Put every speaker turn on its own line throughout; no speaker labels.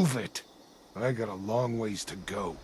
Move it! I got a long ways to go.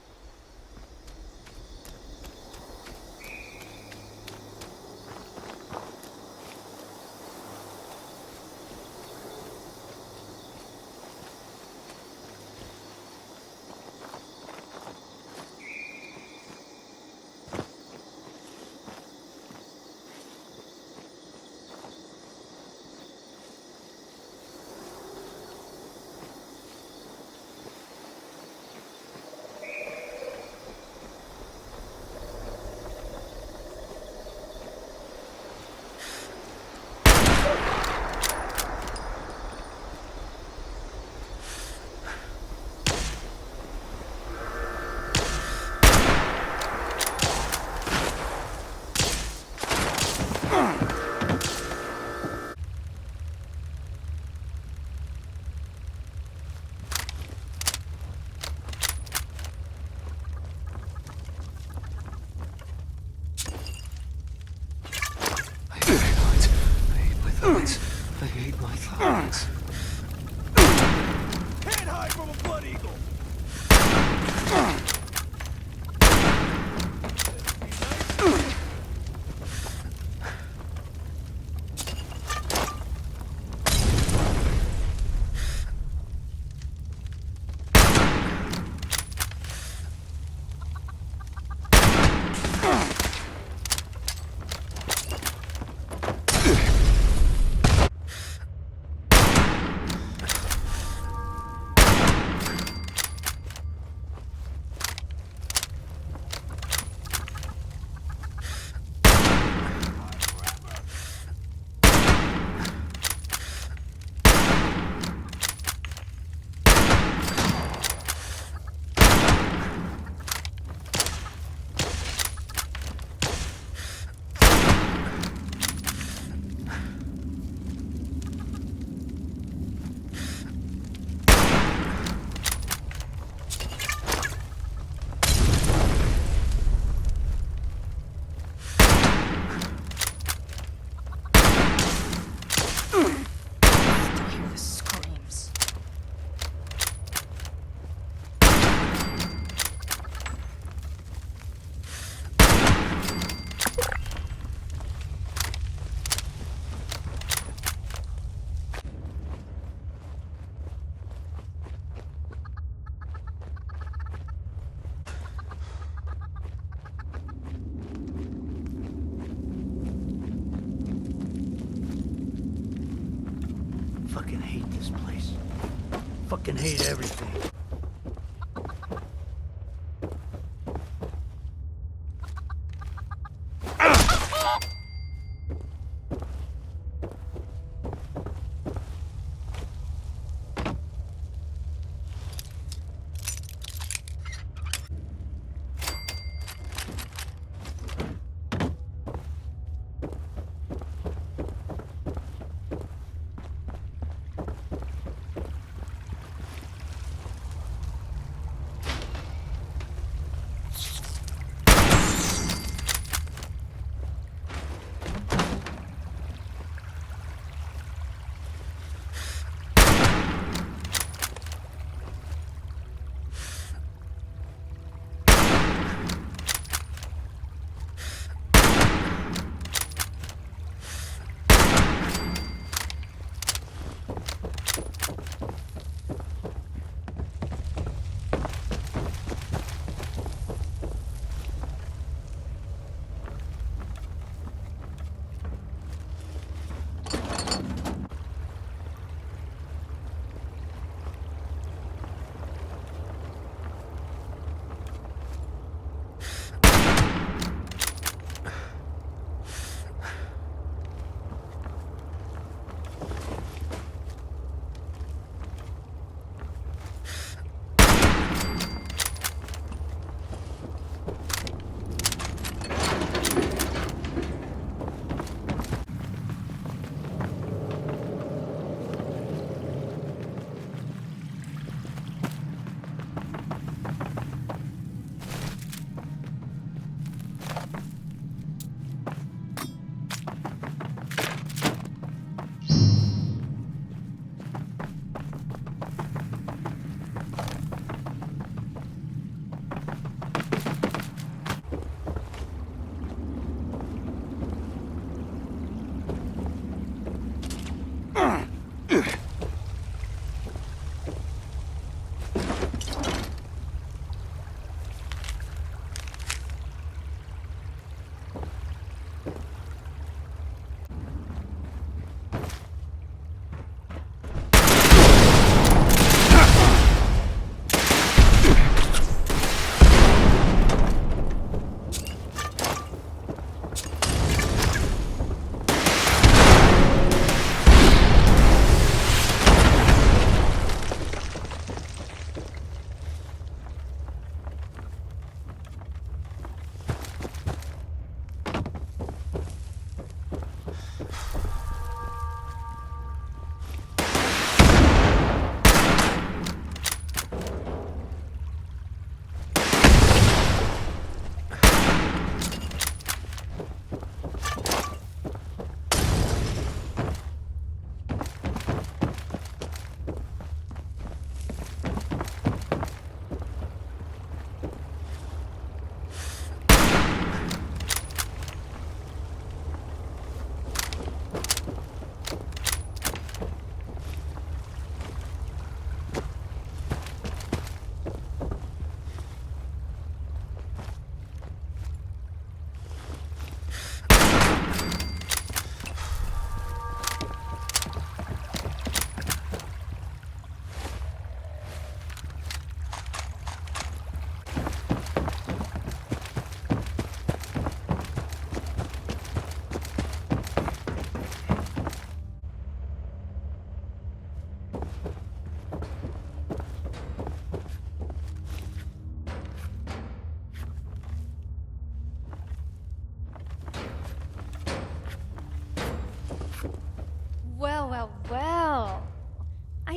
I hate my thoughts.
Can't hide from a blood eagle!
Fucking hate this place. Fucking hate everything.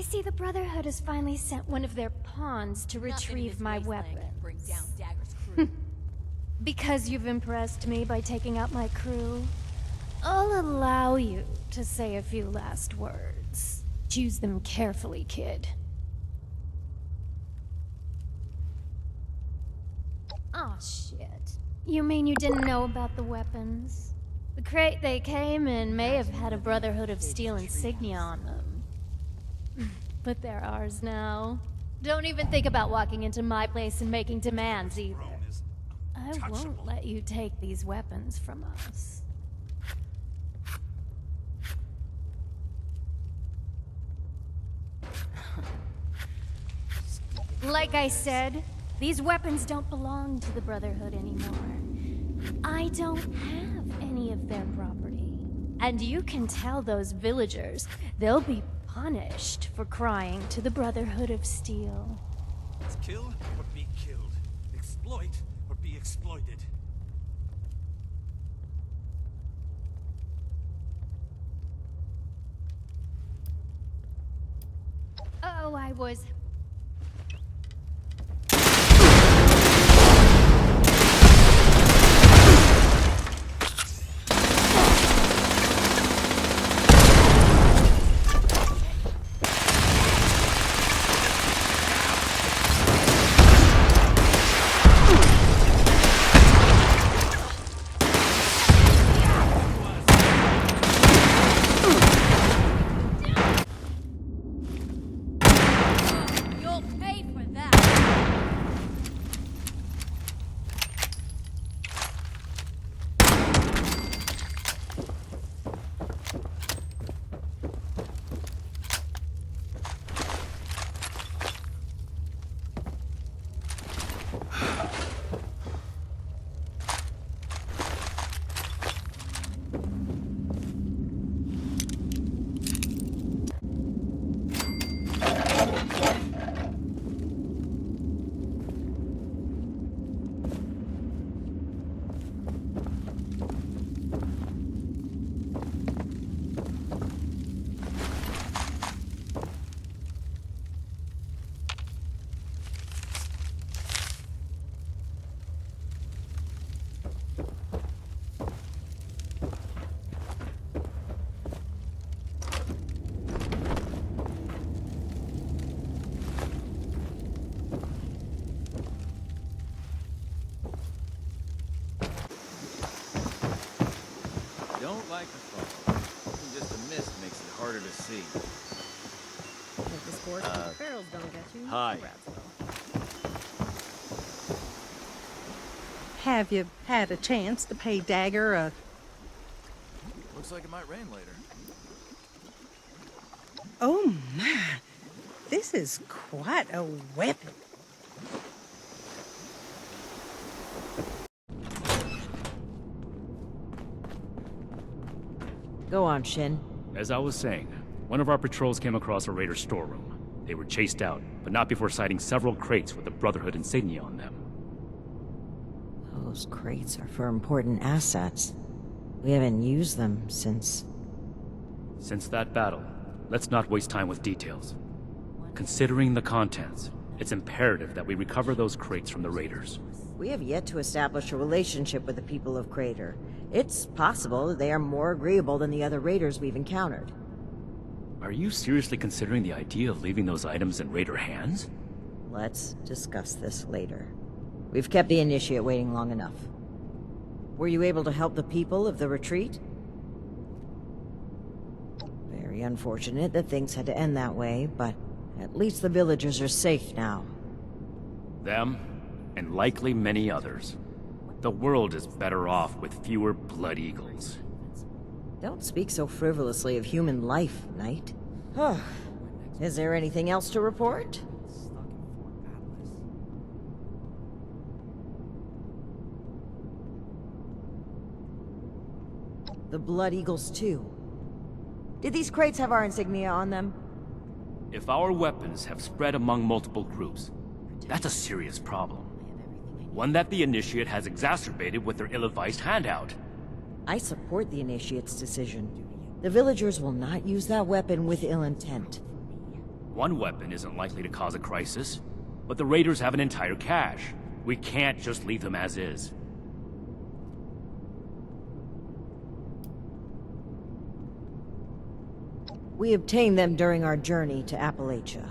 see the Brotherhood has finally sent one of their pawns to retrieve my weapons.
Bring down Dagger's crew.
Because you've impressed me by taking out my crew, I'll allow you to say a few last words. Choose them carefully, kid. Aw, shit. You mean you didn't know about the weapons? The crate they came in may have had a Brotherhood of Steel insignia on them. But they're ours now. Don't even think about walking into my place and making demands either. I won't let you take these weapons from us. Like I said, these weapons don't belong to the Brotherhood anymore. I don't have any of their property. And you can tell those villagers they'll be punished for crying to the Brotherhood of Steel.
Kill or be killed. Exploit or be exploited.
Oh, I was...
You'll pay for that.
Don't like the fog. Even just a mist makes it harder to see.
If the sports and the barrels don't get you,
hi.
the rats will. Have you had a chance to pay Dagger a...
Looks like it might rain later.
Oh my, this is quite a weapon.
Go on, Shin.
As I was saying, one of our patrols came across a raider storeroom. They were chased out, but not before sighting several crates with the Brotherhood insignia on them.
Those crates are for important assets. We haven't used them since...
Since that battle, let's not waste time with details. Considering the contents, it's imperative that we recover those crates from the raiders.
We have yet to establish a relationship with the people of Crater. It's possible that they are more agreeable than the other raiders we've encountered.
Are you seriously considering the idea of leaving those items in raider hands?
Let's discuss this later. We've kept the Initiate waiting long enough. Were you able to help the people of the retreat? Very unfortunate that things had to end that way, but at least the villagers are safe now.
Them, and likely many others. The world is better off with fewer Blood Eagles.
Don't speak so frivolously of human life, Knight. Is there anything else to report? The Blood Eagles, too. Did these crates have our insignia on them?
If our weapons have spread among multiple groups, that's a serious problem. One that the Initiate has exacerbated with their ill-advised handout.
I support the Initiate's decision. The villagers will not use that weapon with ill intent.
One weapon isn't likely to cause a crisis, but the raiders have an entire cache. We can't just leave them as is.
We obtained them during our journey to Appalachia.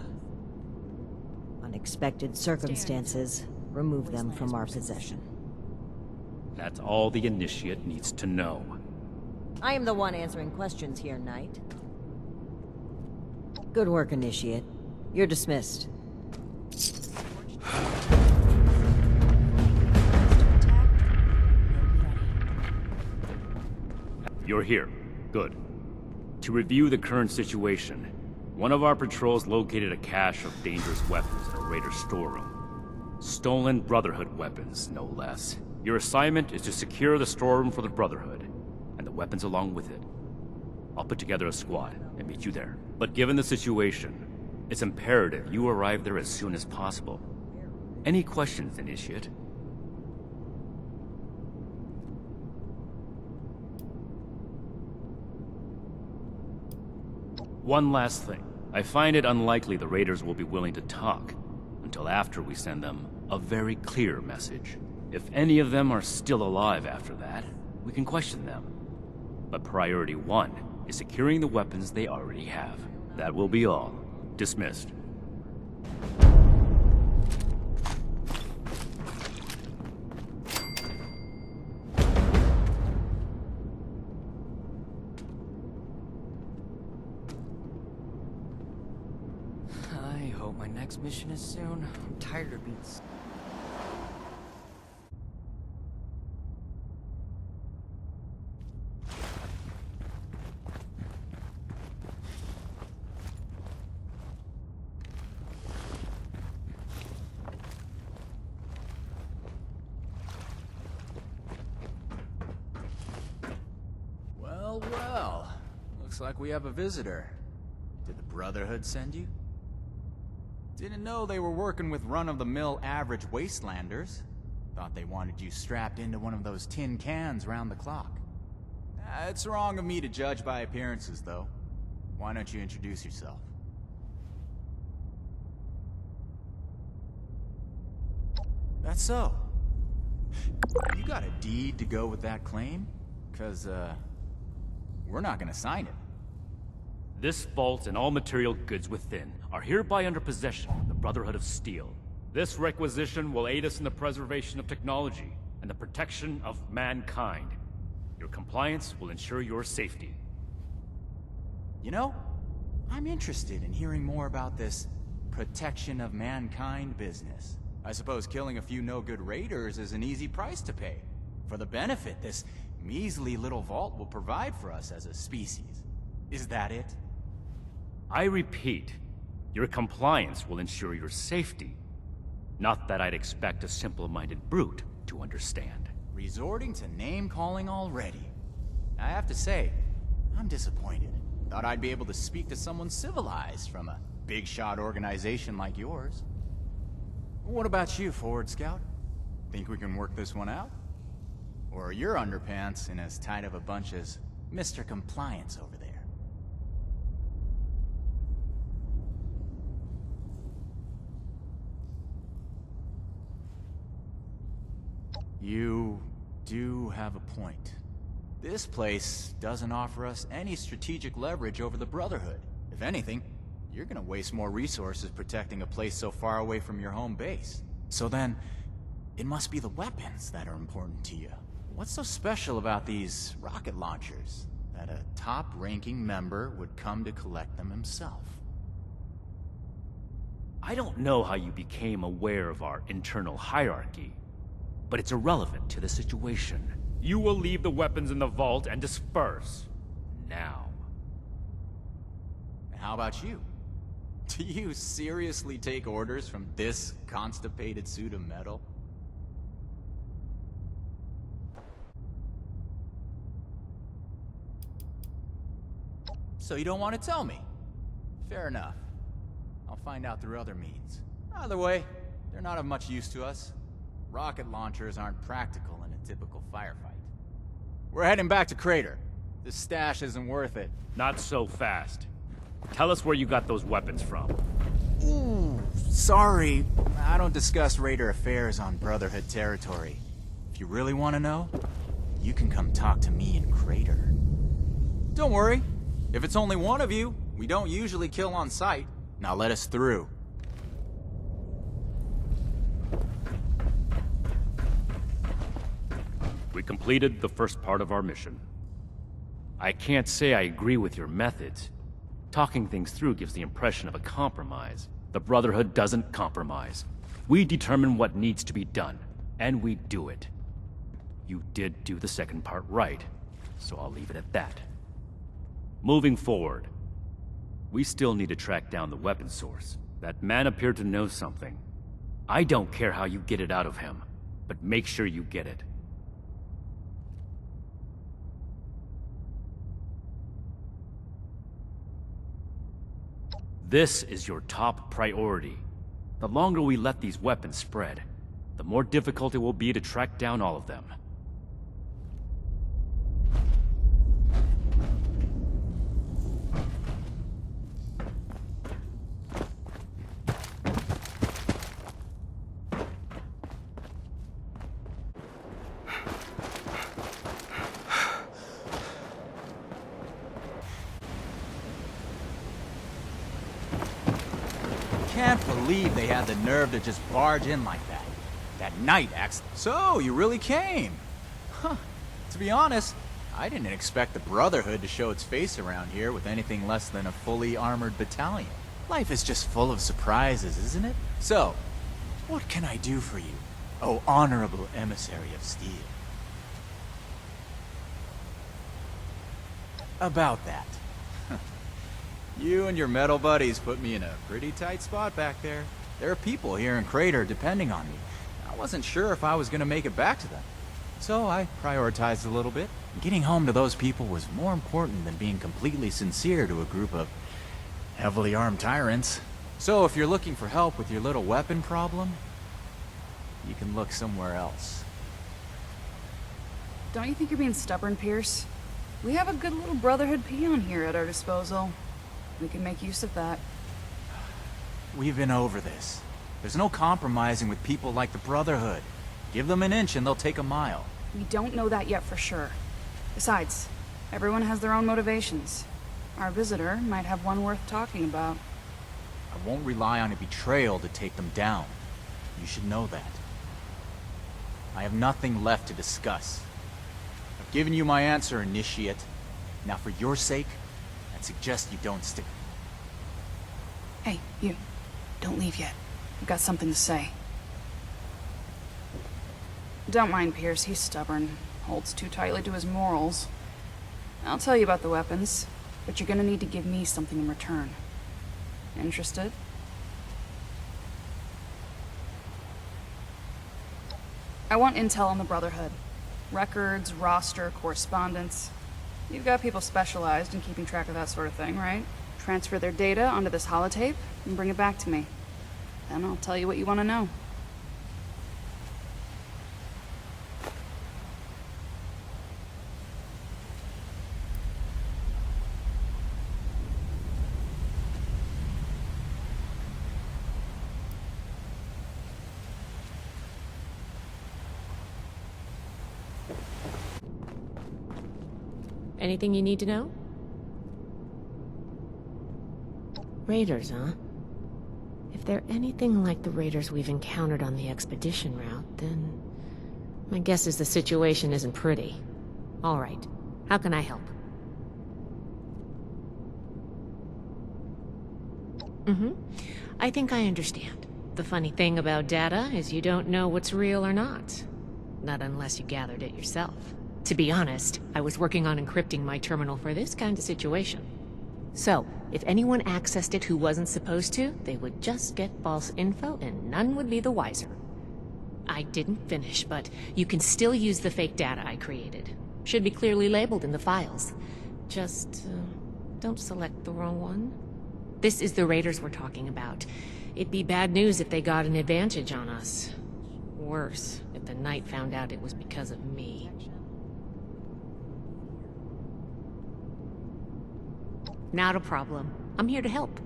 Unexpected circumstances removed them from our possession.
That's all the Initiate needs to know.
I am the one answering questions here, Knight. Good work, Initiate. You're dismissed.
You're here. Good. To review the current situation, one of our patrols located a cache of dangerous weapons in a raider storeroom. Stolen Brotherhood weapons, no less. Your assignment is to secure the storeroom for the Brotherhood, and the weapons along with it. I'll put together a squad and meet you there. But given the situation, it's imperative you arrive there as soon as possible. Any questions, Initiate? One last thing. I find it unlikely the raiders will be willing to talk until after we send them a very clear message. If any of them are still alive after that, we can question them. But priority one is securing the weapons they already have. That will be all. Dismissed.
I hope my next mission is soon. I'm tired of being...
Well, well. Looks like we have a visitor. Did the Brotherhood send you? Didn't know they were working with run-of-the-mill average Wastelanders. Thought they wanted you strapped into one of those tin cans round the clock. It's wrong of me to judge by appearances, though. Why don't you introduce yourself? That's so. You got a deed to go with that claim? 'Cause, we're not gonna sign it.
This vault and all material goods within are hereby under possession of the Brotherhood of Steel. This requisition will aid us in the preservation of technology and the protection of mankind. Your compliance will ensure your safety.
You know, I'm interested in hearing more about this protection of mankind business. I suppose killing a few no-good raiders is an easy price to pay for the benefit this measly little vault will provide for us as a species. Is that it?
I repeat, your compliance will ensure your safety. Not that I'd expect a simple-minded brute to understand.
Resorting to name-calling already. I have to say, I'm disappointed. Thought I'd be able to speak to someone civilized from a big-shot organization like yours. What about you, Forward Scout? Think we can work this one out? Or are your underpants in as tight of a bunch as Mr. Compliance over there? You do have a point. This place doesn't offer us any strategic leverage over the Brotherhood. If anything, you're gonna waste more resources protecting a place so far away from your home base. So then, it must be the weapons that are important to you. What's so special about these rocket launchers that a top-ranking member would come to collect them himself?
I don't know how you became aware of our internal hierarchy, but it's irrelevant to the situation. You will leave the weapons in the vault and disperse. Now.
How about you? Do you seriously take orders from this constipated suit of metal? So you don't want to tell me? Fair enough. I'll find out through other means. Either way, they're not of much use to us. Rocket launchers aren't practical in a typical firefight. We're heading back to Crater. This stash isn't worth it.
Not so fast. Tell us where you got those weapons from.
Ooh, sorry. I don't discuss Raider affairs on Brotherhood territory. If you really want to know, you can come talk to me in Crater. Don't worry. If it's only one of you, we don't usually kill on sight. Now let us through.
We completed the first part of our mission. I can't say I agree with your methods. Talking things through gives the impression of a compromise. The Brotherhood doesn't compromise. We determine what needs to be done, and we do it. You did do the second part right, so I'll leave it at that. Moving forward, we still need to track down the weapon source. That man appeared to know something. I don't care how you get it out of him, but make sure you get it. This is your top priority. The longer we let these weapons spread, the more difficult it will be to track down all of them.
Can't believe they had the nerve to just barge in like that. That night accident. So, you really came. Huh. To be honest, I didn't expect the Brotherhood to show its face around here with anything less than a fully armored battalion. Life is just full of surprises, isn't it? So, what can I do for you, oh honorable emissary of steel? About that. You and your metal buddies put me in a pretty tight spot back there. There are people here in Crater depending on me. I wasn't sure if I was gonna make it back to them. So I prioritized a little bit. Getting home to those people was more important than being completely sincere to a group of heavily armed tyrants. So if you're looking for help with your little weapon problem, you can look somewhere else.
Don't you think you're being stubborn, Pierce? We have a good little Brotherhood peon here at our disposal. We can make use of that.
We've been over this. There's no compromising with people like the Brotherhood. Give them an inch and they'll take a mile.
We don't know that yet for sure. Besides, everyone has their own motivations. Our visitor might have one worth talking about.
I won't rely on a betrayal to take them down. You should know that. I have nothing left to discuss. I've given you my answer, Initiate. Now for your sake, I'd suggest you don't stick.
Hey, you. Don't leave yet. I've got something to say. Don't mind Pierce, he's stubborn. Holds too tightly to his morals. I'll tell you about the weapons, but you're gonna need to give me something in return. Interested? I want intel on the Brotherhood. Records, roster, correspondence. You've got people specialized in keeping track of that sort of thing, right? Transfer their data onto this holotape and bring it back to me. Then I'll tell you what you want to know.
Anything you need to know? Raiders, huh? If they're anything like the raiders we've encountered on the expedition route, then my guess is the situation isn't pretty. All right. How can I help? I think I understand. The funny thing about data is you don't know what's real or not. Not unless you gathered it yourself. To be honest, I was working on encrypting my terminal for this kind of situation. So, if anyone accessed it who wasn't supposed to, they would just get false info and none would be the wiser. I didn't finish, but you can still use the fake data I created. Should be clearly labeled in the files. Just, don't select the wrong one. This is the raiders we're talking about. It'd be bad news if they got an advantage on us. Worse, if the Knight found out it was because of me. Not a problem. I'm here to help.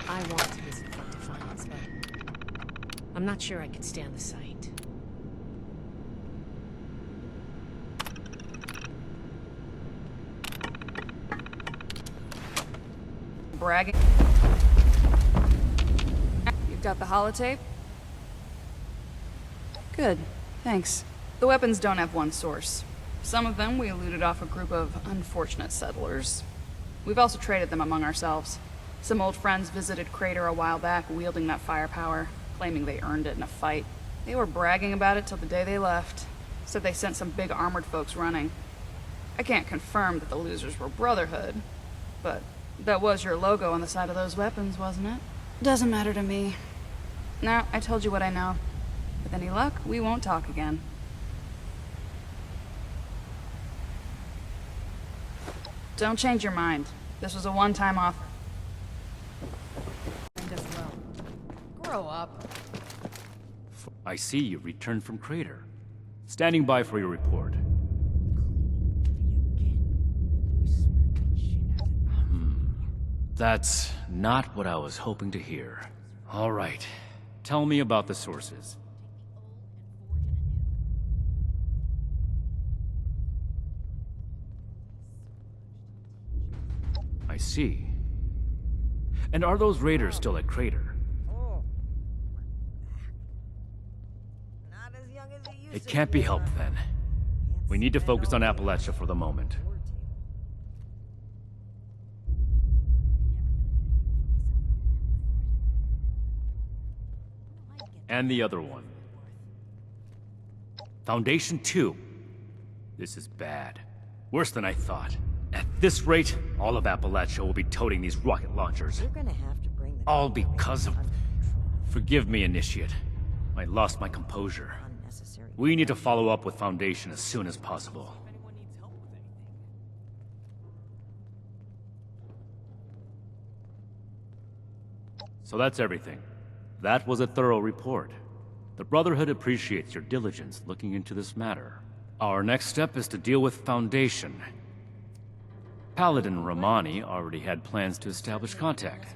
I want to visit Fort Defiance, but I'm not sure I could stand the sight.
Bragging. You've got the holotape? Good, thanks. The weapons don't have one source. Some of them we looted off a group of unfortunate settlers. We've also traded them among ourselves. Some old friends visited Crater a while back wielding that firepower, claiming they earned it in a fight. They were bragging about it till the day they left. Said they sent some big armored folks running. I can't confirm that the losers were Brotherhood, but that was your logo on the side of those weapons, wasn't it? Doesn't matter to me. Now, I told you what I know. With any luck, we won't talk again. Don't change your mind. This was a one-time offer.
Grow up.
I see you returned from Crater. Standing by for your report. That's not what I was hoping to hear. All right. Tell me about the sources. I see. And are those raiders still at Crater? It can't be helped then. We need to focus on Appalachia for the moment. And the other one. Foundation 2. This is bad. Worse than I thought. At this rate, all of Appalachia will be toting these rocket launchers.
You're gonna have to bring the
All because of... Forgive me, Initiate. I lost my composure.
unnecessary.
We need to follow up with Foundation as soon as possible. So that's everything. That was a thorough report. The Brotherhood appreciates your diligence looking into this matter. Our next step is to deal with Foundation. Paladin Romani already had plans to establish contact,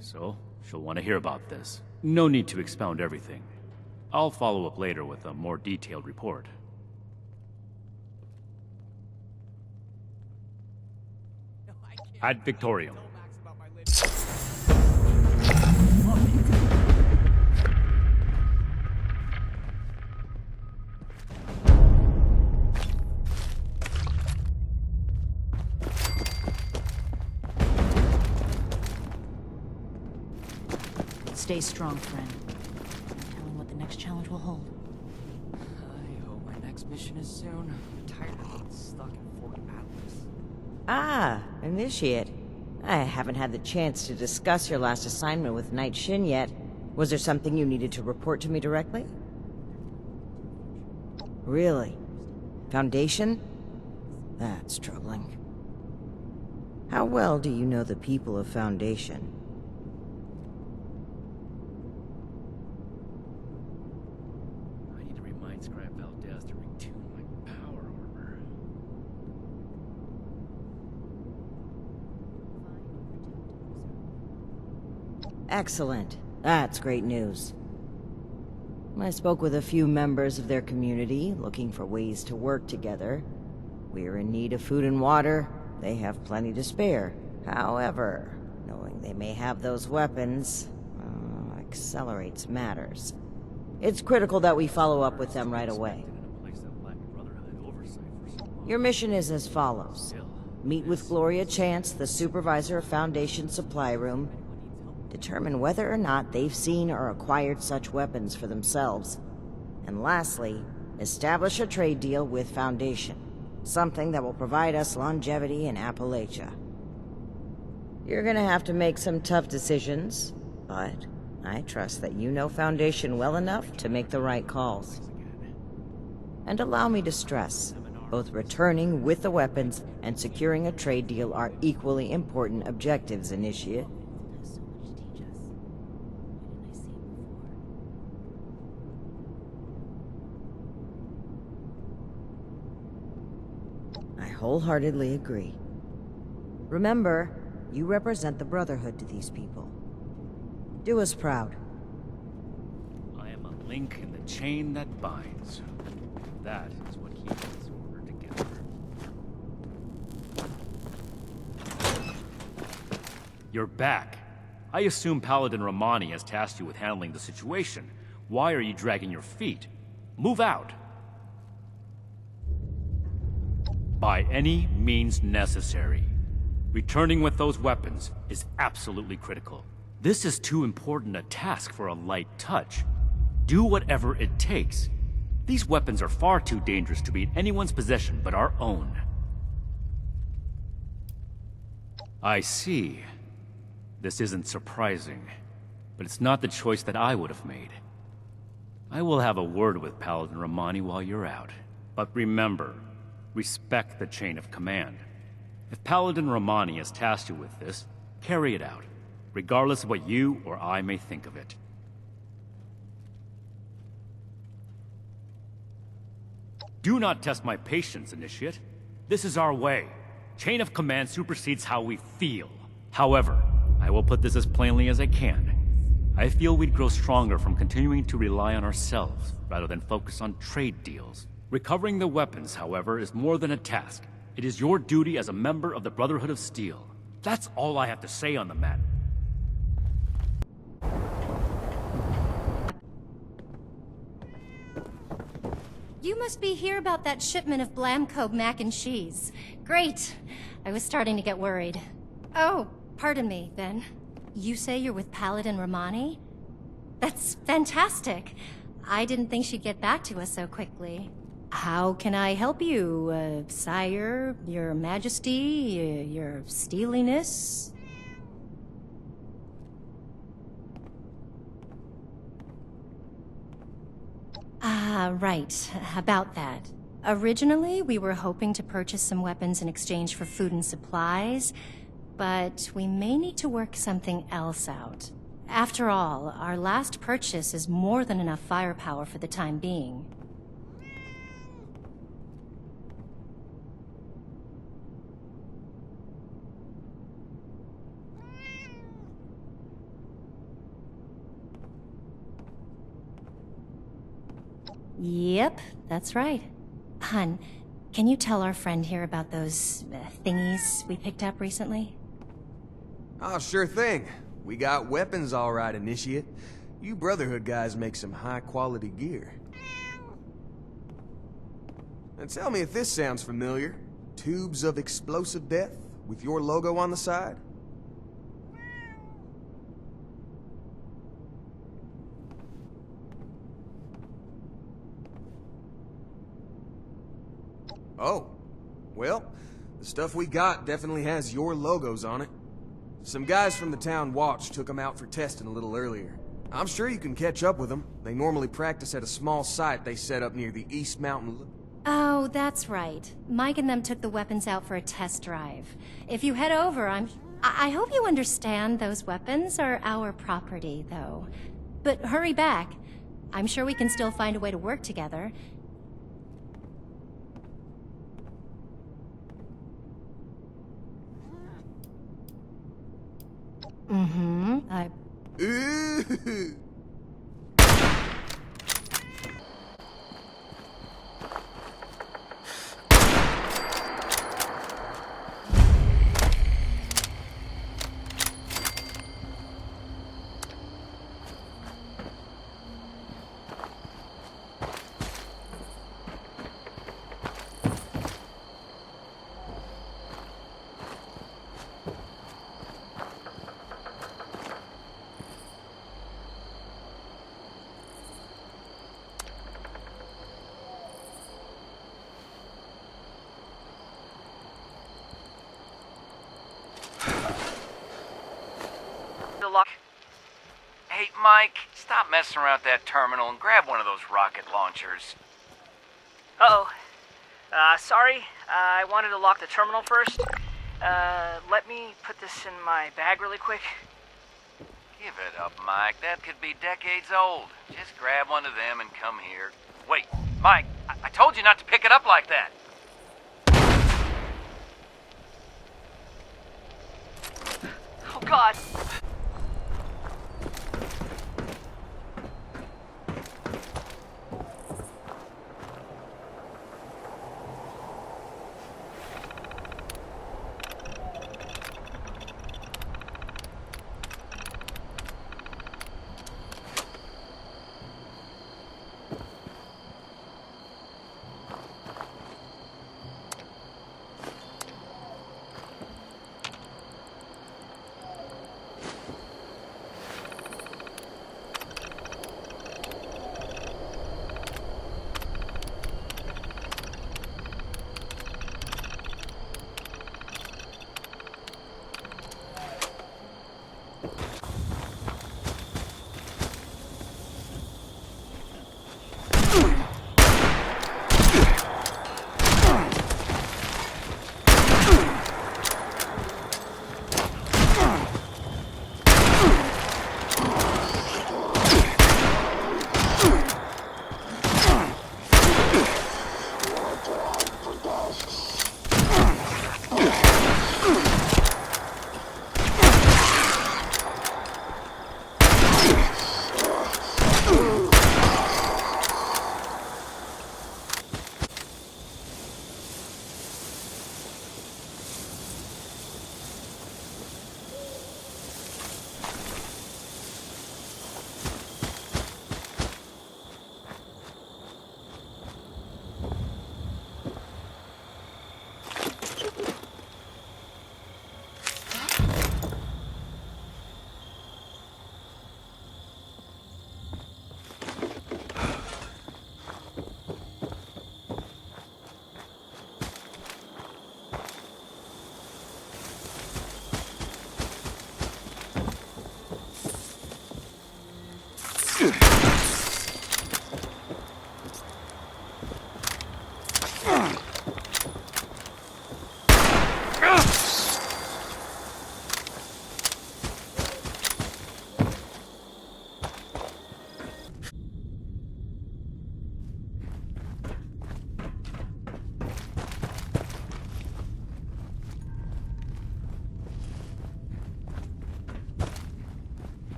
so she'll want to hear about this. No need to expound everything. I'll follow up later with a more detailed report. Ad Victorium.
Stay strong, friend. No telling what the next challenge will hold.
I hope my next mission is soon. I'm tired of being stuck in Fort Atlas.
Ah, Initiate. I haven't had the chance to discuss your last assignment with Knight Shin yet. Was there something you needed to report to me directly? Really? Foundation? That's troubling. How well do you know the people of Foundation?
I need to remind Scribe Valdez to retune my power armor.
Excellent. That's great news. I spoke with a few members of their community, looking for ways to work together. We're in need of food and water. They have plenty to spare. However, knowing they may have those weapons, accelerates matters. It's critical that we follow up with them right away. Your mission is as follows. Meet with Gloria Chance, the supervisor of Foundation Supply Room. Determine whether or not they've seen or acquired such weapons for themselves. And lastly, establish a trade deal with Foundation. Something that will provide us longevity in Appalachia. You're gonna have to make some tough decisions, but I trust that you know Foundation well enough to make the right calls. And allow me to stress, both returning with the weapons and securing a trade deal are equally important objectives, Initiate. I wholeheartedly agree. Remember, you represent the Brotherhood to these people. Do us proud.
I am a link in the chain that binds. That is what keeps this order together. You're back. I assume Paladin Romani has tasked you with handling the situation. Why are you dragging your feet? Move out! By any means necessary. Returning with those weapons is absolutely critical. This is too important a task for a light touch. Do whatever it takes. These weapons are far too dangerous to be in anyone's possession but our own. I see. This isn't surprising, but it's not the choice that I would have made. I will have a word with Paladin Romani while you're out. But remember, respect the chain of command. If Paladin Romani has tasked you with this, carry it out, regardless of what you or I may think of it. Do not test my patience, Initiate. This is our way. Chain of command supersedes how we feel. However, I will put this as plainly as I can. I feel we'd grow stronger from continuing to rely on ourselves, rather than focus on trade deals. Recovering the weapons, however, is more than a task. It is your duty as a member of the Brotherhood of Steel. That's all I have to say on the matter.
You must be here about that shipment of Blamco mac and cheese. Great. I was starting to get worried. Oh, pardon me, then. You say you're with Paladin Romani? That's fantastic. I didn't think she'd get back to us so quickly. How can I help you, Sire, Your Majesty, Your Steeliness? Right. About that. Originally, we were hoping to purchase some weapons in exchange for food and supplies, but we may need to work something else out. After all, our last purchase is more than enough firepower for the time being. Yep, that's right. Hun, can you tell our friend here about those thingies we picked up recently?
Oh, sure thing. We got weapons all right, Initiate. You Brotherhood guys make some high-quality gear. And tell me if this sounds familiar. Tubes of explosive death with your logo on the side? Oh, well, the stuff we got definitely has your logos on it. Some guys from the town watch took them out for testing a little earlier. I'm sure you can catch up with them. They normally practice at a small site they set up near the East Mountain.
Oh, that's right. Mike and them took the weapons out for a test drive. If you head over, I hope you understand those weapons are our property, though. But hurry back. I'm sure we can still find a way to work together.
Ooh.
Hey, Mike, stop messing around with that terminal and grab one of those rocket launchers.
Uh-oh. Sorry. I wanted to lock the terminal first. Let me put this in my bag really quick.
Give it up, Mike. That could be decades old. Just grab one of them and come here. Wait, Mike, I told you not to pick it up like that.
Oh, God.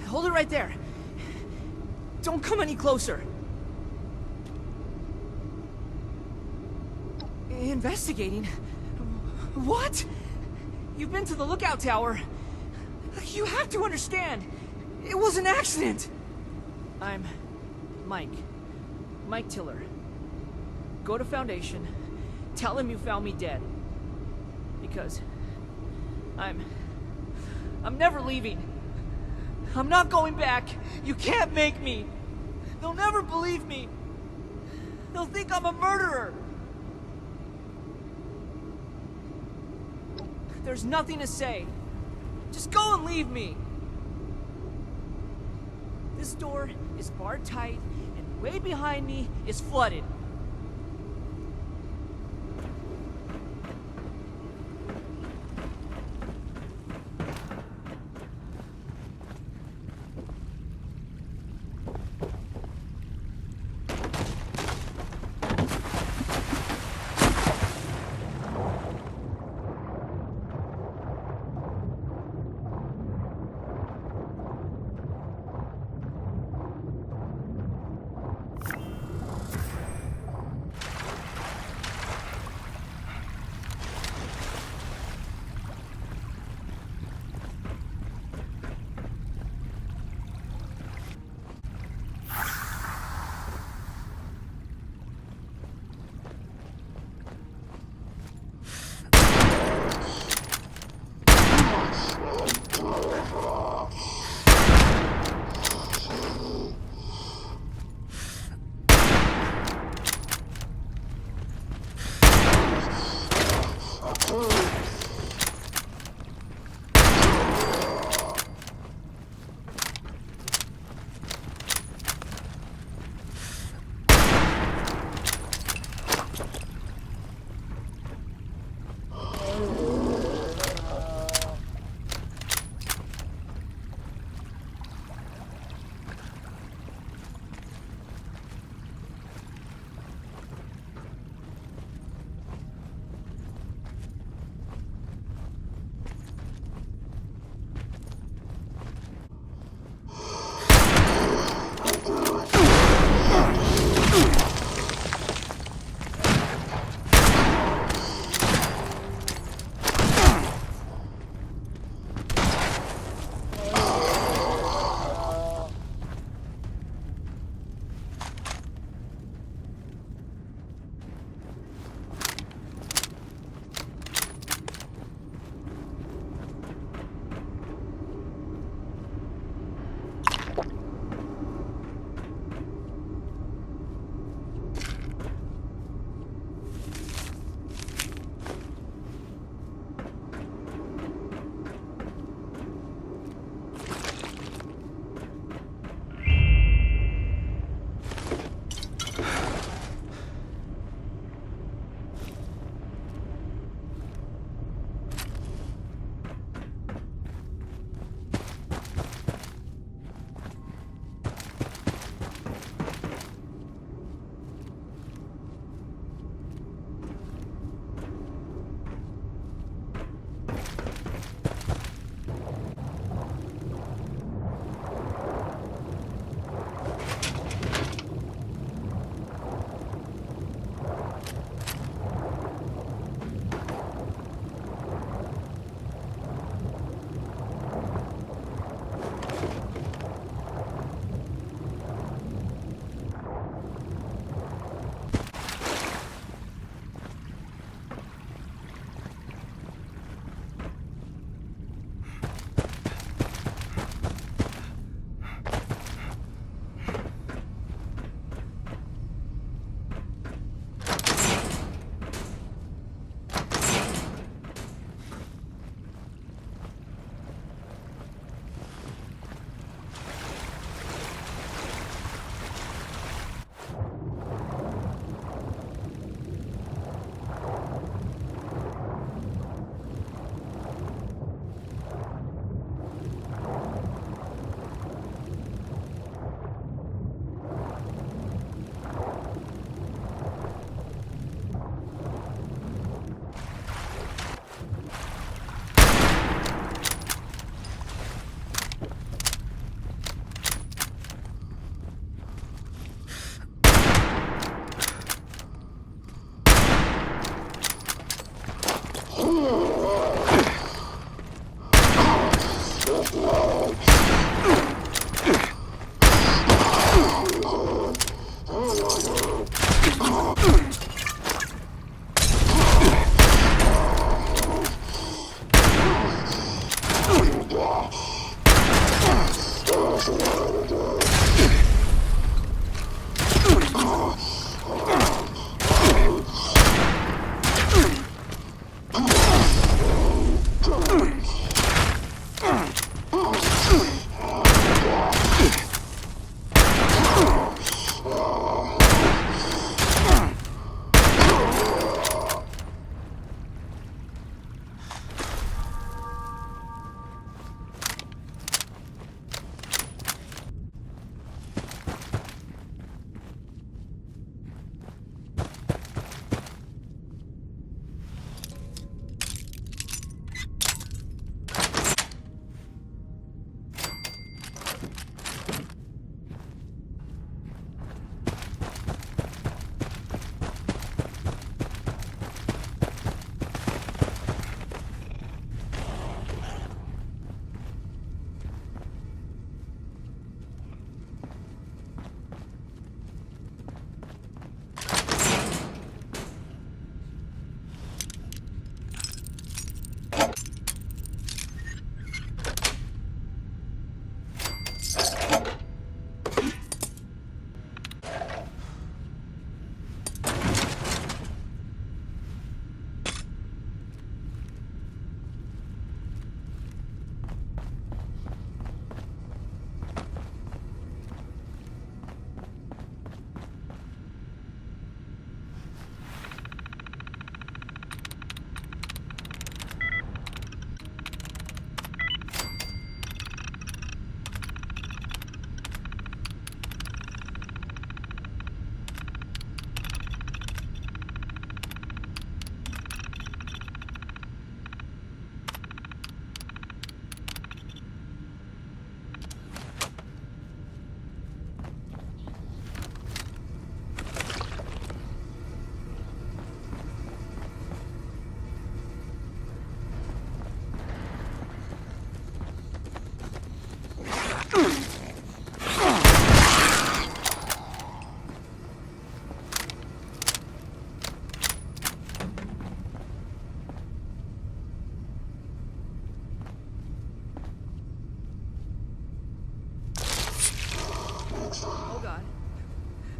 Hold it right there. Don't come any closer. Investigating? What? You've been to the lookout tower. You have to understand. It was an accident. I'm Mike. Mike Tiller. Go to Foundation. Tell him you found me dead. Because I'm never leaving. I'm not going back. You can't make me. They'll never believe me. They'll think I'm a murderer. There's nothing to say. Just go and leave me. This door is barred tight, and way behind me is flooded.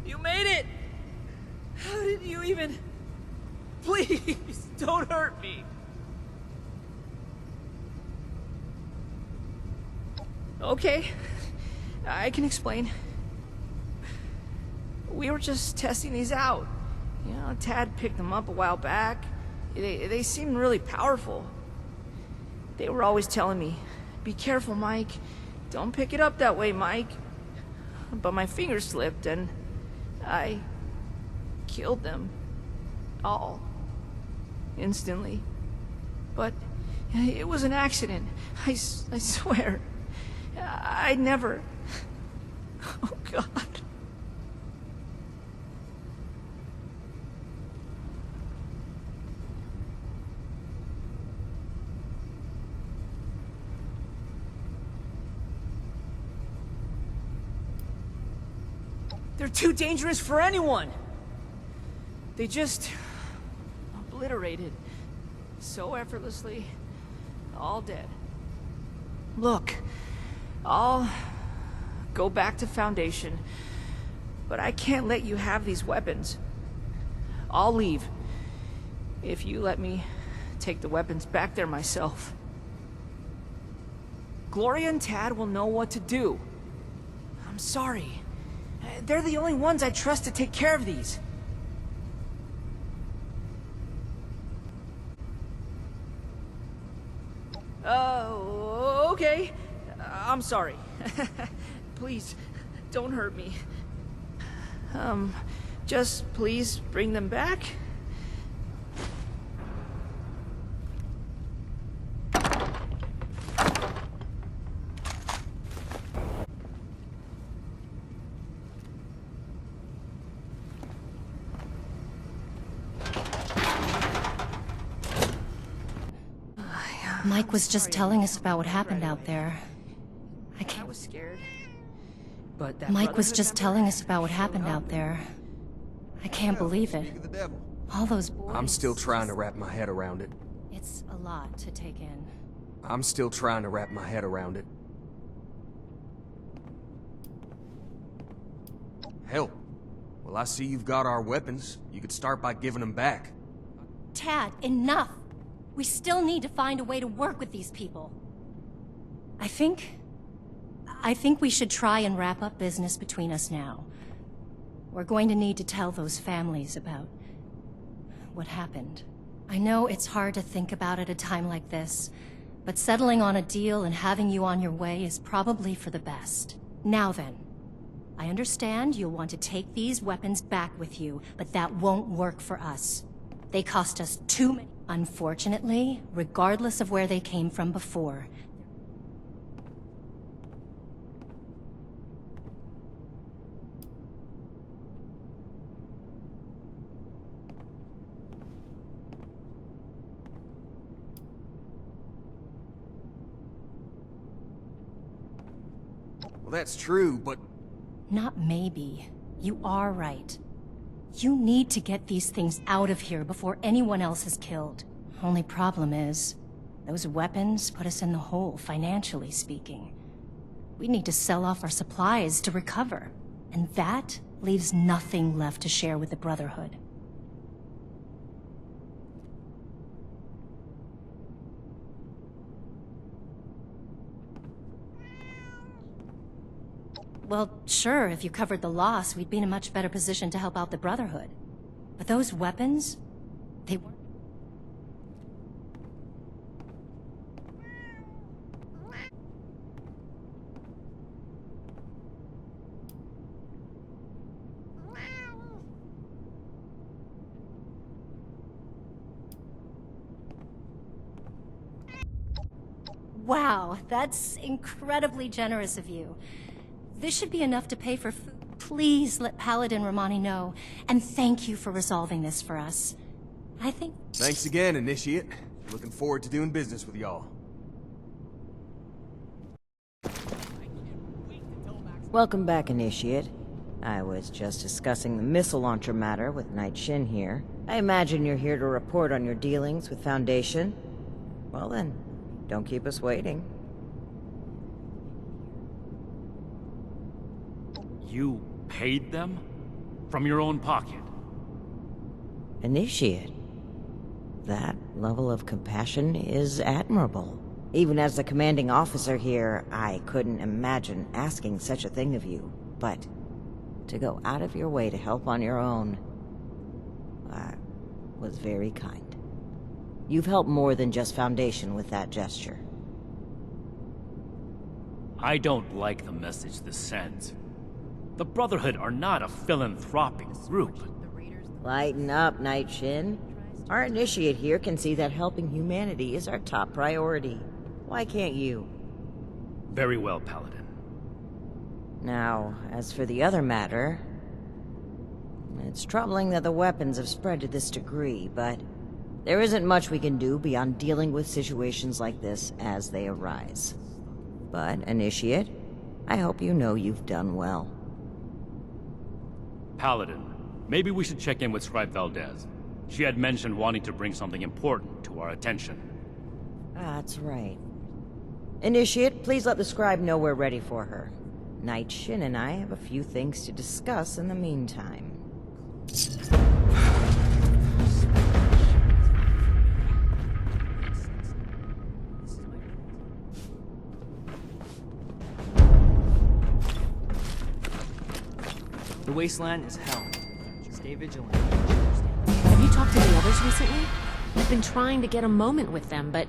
You made it! How did you even... Please, don't hurt me. Okay, I can explain. We were just testing these out. You know, Tad picked them up a while back. They seemed really powerful. They were always telling me, be careful, Mike. Don't pick it up that way, Mike. But my finger slipped and I killed them all instantly. But it was an accident. I swear. I never... Oh, God. They're too dangerous for anyone. They just obliterated so effortlessly, all dead. Look, I'll go back to Foundation, but I can't let you have these weapons. I'll leave if you let me take the weapons back there myself. Gloria and Tad will know what to do. I'm sorry. They're the only ones I trust to take care of these. Okay. I'm sorry. Please, don't hurt me. Just please bring them back.
Mike was just telling us about what happened out there.
I was scared.
But that
Mike was
Brotherhood
just
member
telling us about what
showed
happened
up.
out there. I can't believe it.
Speak of the devil.
All those boys.
I'm still trying to wrap my head around it.
It's a lot to take in.
I'm still trying to wrap my head around it. Hell, well, I see you've got our weapons. You could start by giving them back.
Tad, enough! We still need to find a way to work with these people. I think we should try and wrap up business between us now. We're going to need to tell those families about what happened. I know it's hard to think about at a time like this, but settling on a deal and having you on your way is probably for the best. Now then, I understand you'll want to take these weapons back with you, but that won't work for us. They cost us too many. Unfortunately, regardless of where they came from before,
Well, that's true, but...
not maybe. You are right. You need to get these things out of here before anyone else is killed. Only problem is, those weapons put us in the hole, financially speaking. We need to sell off our supplies to recover, and that leaves nothing left to share with the Brotherhood. Well, sure, if you covered the loss, we'd be in a much better position to help out the Brotherhood. But those weapons, they weren't... Wow, that's incredibly generous of you. This should be enough to pay for food. Please let Paladin Romani know, and thank you for resolving this for us. I think...
Thanks again, Initiate. Looking forward to doing business with y'all.
Welcome back, Initiate. I was just discussing the missile launcher matter with Knight Shin here. I imagine you're here to report on your dealings with Foundation. Well then, don't keep us waiting.
You paid them? From your own pocket.
Initiate. That level of compassion is admirable. Even as the commanding officer here, I couldn't imagine asking such a thing of you. But to go out of your way to help on your own was very kind. You've helped more than just Foundation with that gesture.
I don't like the message this sends. The Brotherhood are not a philanthropic group.
Lighten up, Night Shin. Our initiate here can see that helping humanity is our top priority. Why can't you?
Very well, Paladin.
Now, as for the other matter... It's troubling that the weapons have spread to this degree, but there isn't much we can do beyond dealing with situations like this as they arise. But, Initiate, I hope you know you've done well.
Paladin, maybe we should check in with Scribe Valdez. She had mentioned wanting to bring something important to our attention.
That's right. Initiate, please let the Scribe know we're ready for her. Night Shin and I have a few things to discuss in the meantime.
The Wasteland is hell. Stay vigilant.
Have you talked to the others recently? I've been trying to get a moment with them, but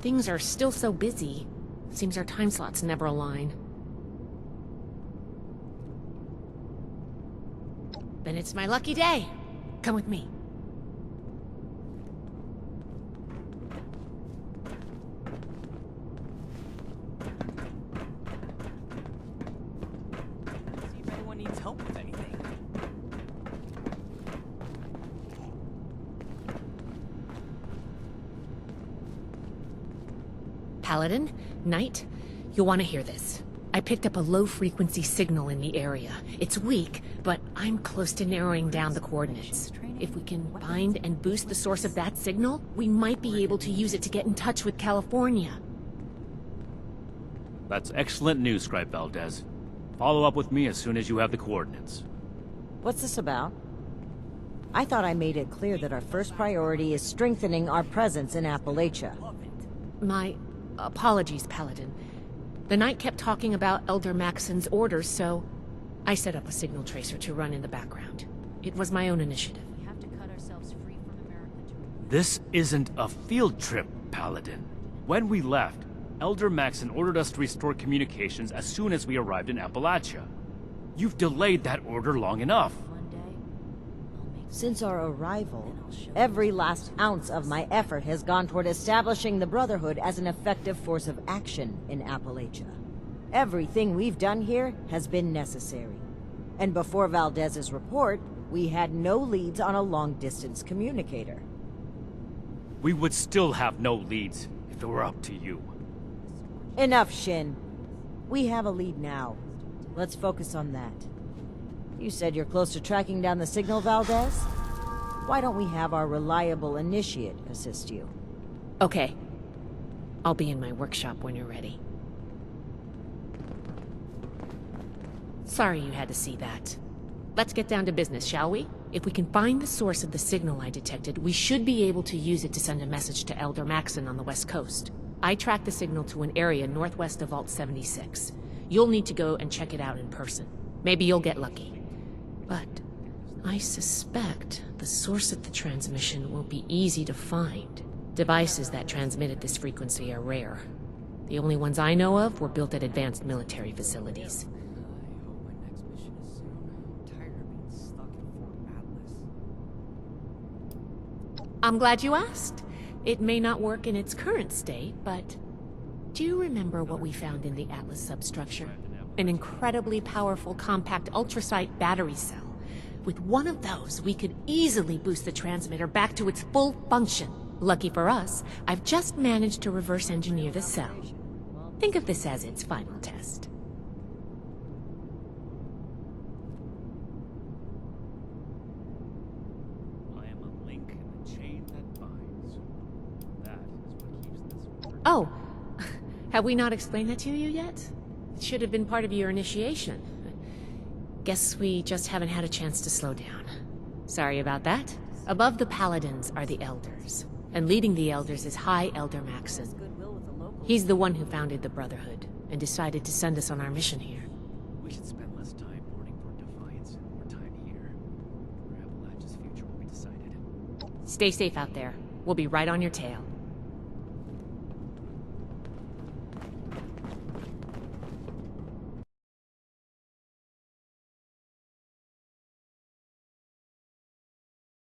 things are still so busy. Seems our time slots never align. Then it's my lucky day. Come with me.
See if anyone needs help with anything.
Paladin, Knight, you'll want to hear this. I picked up a low-frequency signal in the area. It's weak, but I'm close to narrowing down the coordinates. If we can find and boost the source of that signal, we might be able to use it to get in touch with California.
That's excellent news, Scribe Valdez. Follow up with me as soon as you have the coordinates.
What's this about? I thought I made it clear that our first priority is strengthening our presence in Appalachia.
My apologies, Paladin. The Knight kept talking about Elder Maxon's orders, so I set up a signal tracer to run in the background. It was my own initiative.
We have to cut ourselves free from America to...
This isn't a field trip, Paladin. When we left, Elder Maxon ordered us to restore communications as soon as we arrived in Appalachia. You've delayed that order long enough.
Since our arrival, every last ounce of my effort has gone toward establishing the Brotherhood as an effective force of action in Appalachia. Everything we've done here has been necessary. And before Valdez's report, we had no leads on a long-distance communicator.
We would still have no leads if it were up to you.
Enough, Shin. We have a lead now. Let's focus on that. You said you're close to tracking down the signal, Valdez? Why don't we have our reliable initiate assist you?
Okay. I'll be in my workshop when you're ready. Sorry you had to see that. Let's get down to business, shall we? If we can find the source of the signal I detected, we should be able to use it to send a message to Elder Maxon on the West Coast. I tracked the signal to an area northwest of Vault 76. You'll need to go and check it out in person. Maybe you'll get lucky. But I suspect the source of the transmission won't be easy to find. Devices that transmit at this frequency are rare. The only ones I know of were built at advanced military facilities.
I hope my next mission is soon. I'm tired of being stuck in Fort Atlas.
I'm glad you asked. It may not work in its current state, but... Do you remember what we found in the Atlas substructure? An incredibly powerful compact ultrasite battery cell. With one of those, we could easily boost the transmitter back to its full function. Lucky for us, I've just managed to reverse engineer the cell. Think of this as its final test.
I am a link in the chain that binds. That is what keeps this...
Oh, have we not explained that to you yet? It should have been part of your initiation. Guess we just haven't had a chance to slow down. Sorry about that. Above the Paladins are the Elders, and leading the Elders is High Elder Maxon. He's the one who founded the Brotherhood, and decided to send us on our mission here.
We should spend less time mourning for Defiance and more time here, where Appalachia's future will be decided.
Stay safe out there. We'll be right on your tail.